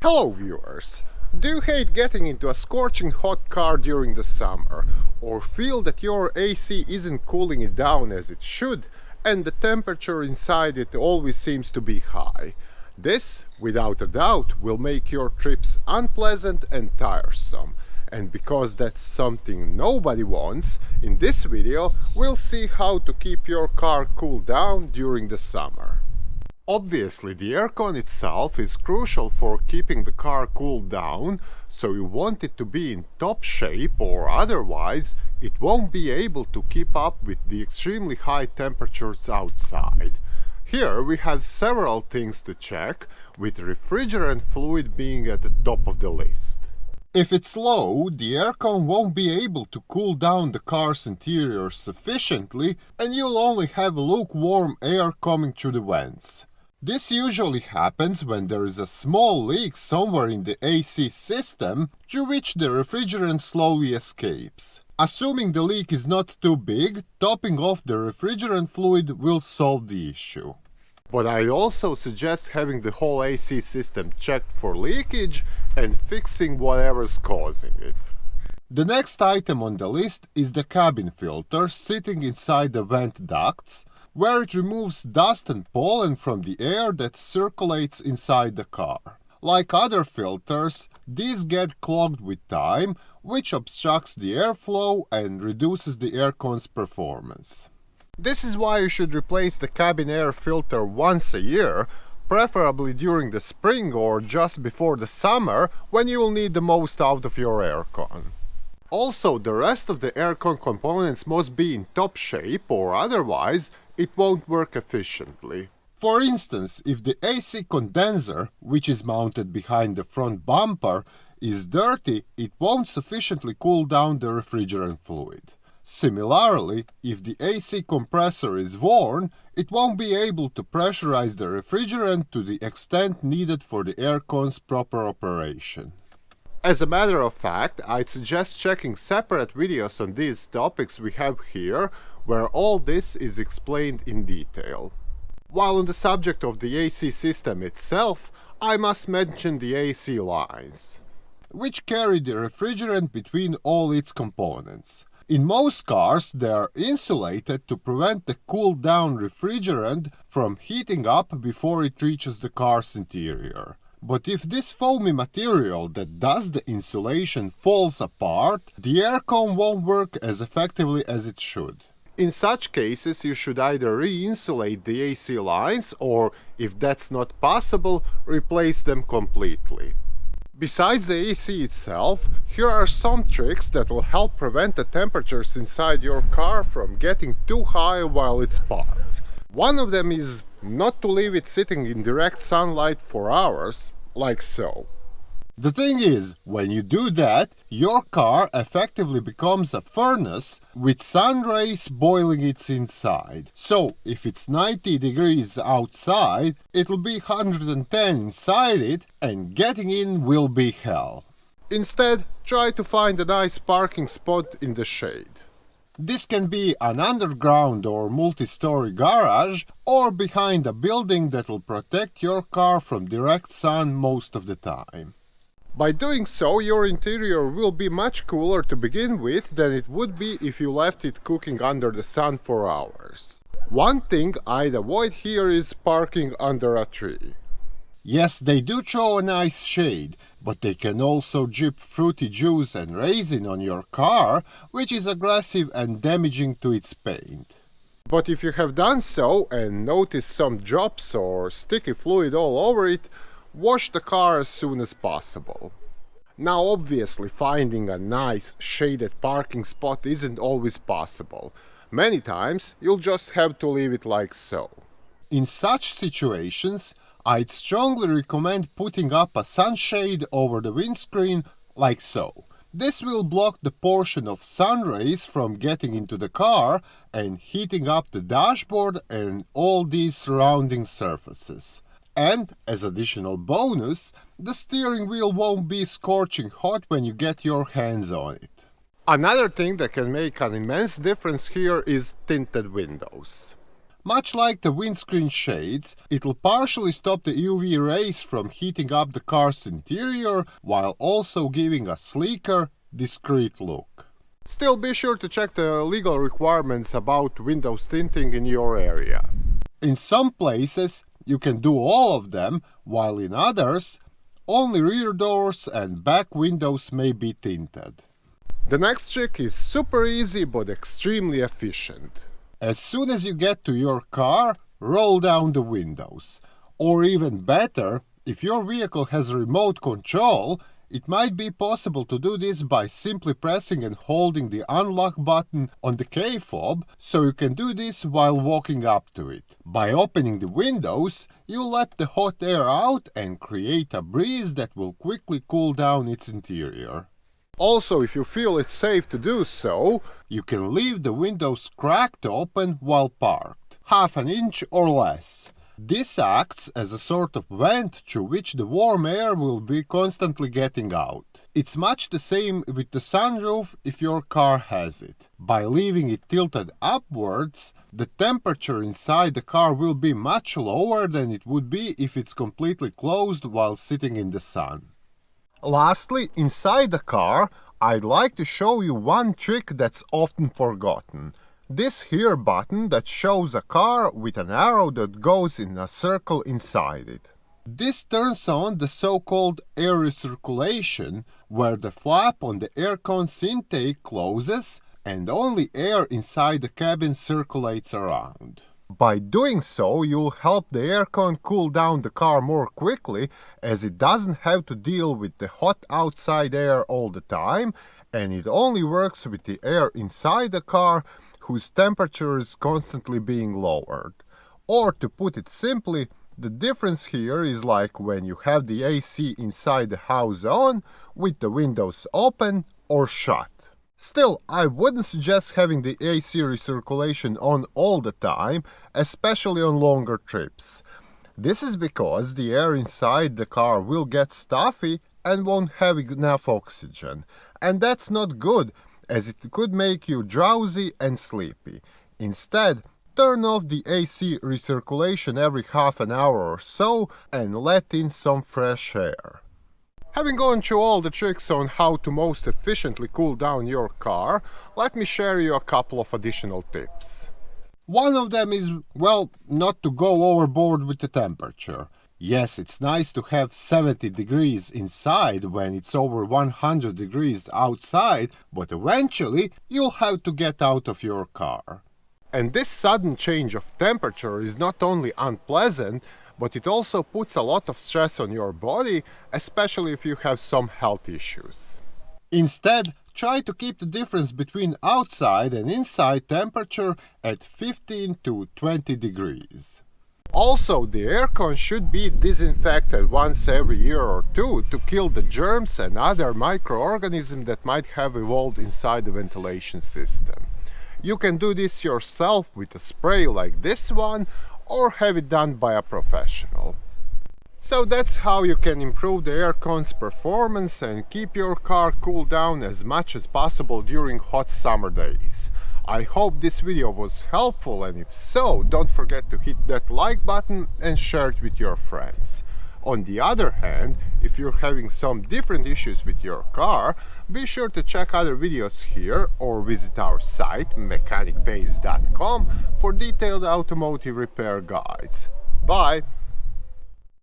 Hello viewers! Do you hate getting into a scorching hot car during the summer, or feel that your AC isn't cooling it down as it should, and the temperature inside it always seems to be high? This, without a doubt, will make your trips unpleasant and tiresome. And because that's something nobody wants, in this video we'll see how to keep your car cooled down during the summer. Obviously, the aircon itself is crucial for keeping the car cooled down, so you want it to be in top shape, or otherwise it won't be able to keep up with the extremely high temperatures outside. Here we have several things to check, with refrigerant fluid being at the top of the list. If it's low, the aircon won't be able to cool down the car's interior sufficiently, and you'll only have lukewarm air coming through the vents. This usually happens when there is a small leak somewhere in the AC system, through which the refrigerant slowly escapes. Assuming the leak is not too big, topping off the refrigerant fluid will solve the issue. But I also suggest having the whole AC system checked for leakage and fixing whatever's causing it. The next item on the list is the cabin filter sitting inside the vent ducts, where it removes dust and pollen from the air that circulates inside the car. Like other filters, these get clogged with time, which obstructs the airflow and reduces the aircon's performance. This is why you should replace the cabin air filter once a year, preferably during the spring or just before the summer, when you will need the most out of your aircon. Also, the rest of the aircon components must be in top shape, or otherwise it won't work efficiently. For instance, if the AC condenser, which is mounted behind the front bumper, is dirty, it won't sufficiently cool down the refrigerant fluid. Similarly, if the AC compressor is worn, it won't be able to pressurize the refrigerant to the extent needed for the aircon's proper operation. As a matter of fact, I'd suggest checking separate videos on these topics we have here, where all this is explained in detail. While on the subject of the AC system itself, I must mention the AC lines, which carry the refrigerant between all its components. In most cars, they are insulated to prevent the cooled-down refrigerant from heating up before it reaches the car's interior. But if this foamy material that does the insulation falls apart, the aircon won't work as effectively as it should. In such cases, you should either re-insulate the AC lines, or, if that's not possible, replace them completely. Besides the AC itself, here are some tricks that will help prevent the temperatures inside your car from getting too high while it's parked. One of them is not to leave it sitting in direct sunlight for hours, like so. The thing is, when you do that, your car effectively becomes a furnace with sun rays boiling its inside. So, if it's 90 degrees outside, it'll be 110 inside it, and getting in will be hell. Instead, try to find a nice parking spot in the shade. This can be an underground or multi-story garage, or behind a building that'll protect your car from direct sun most of the time. By doing so, your interior will be much cooler to begin with than it would be if you left it cooking under the sun for hours. One thing I'd avoid here is parking under a tree. Yes, they do throw a nice shade, but they can also drip fruity juice and raisin on your car, which is aggressive and damaging to its paint. But if you have done so and notice some drops or sticky fluid all over it, wash the car as soon as possible. Now, obviously, finding a nice shaded parking spot isn't always possible. Many times you'll just have to leave it like so. In such situations, I'd strongly recommend putting up a sunshade over the windscreen like so. This will block the portion of sun rays from getting into the car and heating up the dashboard and all these surrounding surfaces. And, as additional bonus, the steering wheel won't be scorching hot when you get your hands on it. Another thing that can make an immense difference here is tinted windows. Much like the windscreen shades, it will partially stop the UV rays from heating up the car's interior while also giving a sleeker, discreet look. Still, be sure to check the legal requirements about windows tinting in your area. In some places, you can do all of them, while in others, only rear doors and back windows may be tinted. The next trick is super easy but extremely efficient. As soon as you get to your car, roll down the windows. Or even better, if your vehicle has remote control, it might be possible to do this by simply pressing and holding the unlock button on the key fob, so you can do this while walking up to it. By opening the windows, you let the hot air out and create a breeze that will quickly cool down its interior. Also, if you feel it's safe to do so, you can leave the windows cracked open while parked, half an inch or less. This acts as a sort of vent through which the warm air will be constantly getting out. It's much the same with the sunroof if your car has it. By leaving it tilted upwards, the temperature inside the car will be much lower than it would be if it's completely closed while sitting in the sun. Lastly, inside the car, I'd like to show you one trick that's often forgotten. This here button that shows a car with an arrow that goes in a circle inside it. This turns on the so-called air recirculation, where the flap on the aircon's intake closes and only air inside the cabin circulates around. By doing so, you'll help the aircon cool down the car more quickly, as it doesn't have to deal with the hot outside air all the time, and it only works with the air inside the car whose temperature is constantly being lowered. Or to put it simply, the difference here is like when you have the AC inside the house on, with the windows open or shut. Still, I wouldn't suggest having the AC recirculation on all the time, especially on longer trips. This is because the air inside the car will get stuffy and won't have enough oxygen. And that's not good, as it could make you drowsy and sleepy. Instead, turn off the AC recirculation every half an hour or so and let in some fresh air. Having gone through all the tricks on how to most efficiently cool down your car, let me share you a couple of additional tips. One of them is, well, not to go overboard with the temperature. Yes, it's nice to have 70 degrees inside when it's over 100 degrees outside, but eventually you'll have to get out of your car. And this sudden change of temperature is not only unpleasant, but it also puts a lot of stress on your body, especially if you have some health issues. Instead, try to keep the difference between outside and inside temperature at 15 to 20 degrees. Also, the aircon should be disinfected once every year or two to kill the germs and other microorganisms that might have evolved inside the ventilation system. You can do this yourself with a spray like this one, or have it done by a professional. So that's how you can improve the aircon's performance and keep your car cooled down as much as possible during hot summer days. I hope this video was helpful, and if so, don't forget to hit that like button and share it with your friends. On the other hand, if you're having some different issues with your car, be sure to check other videos here or visit our site mechanicbase.com for detailed automotive repair guides. Bye!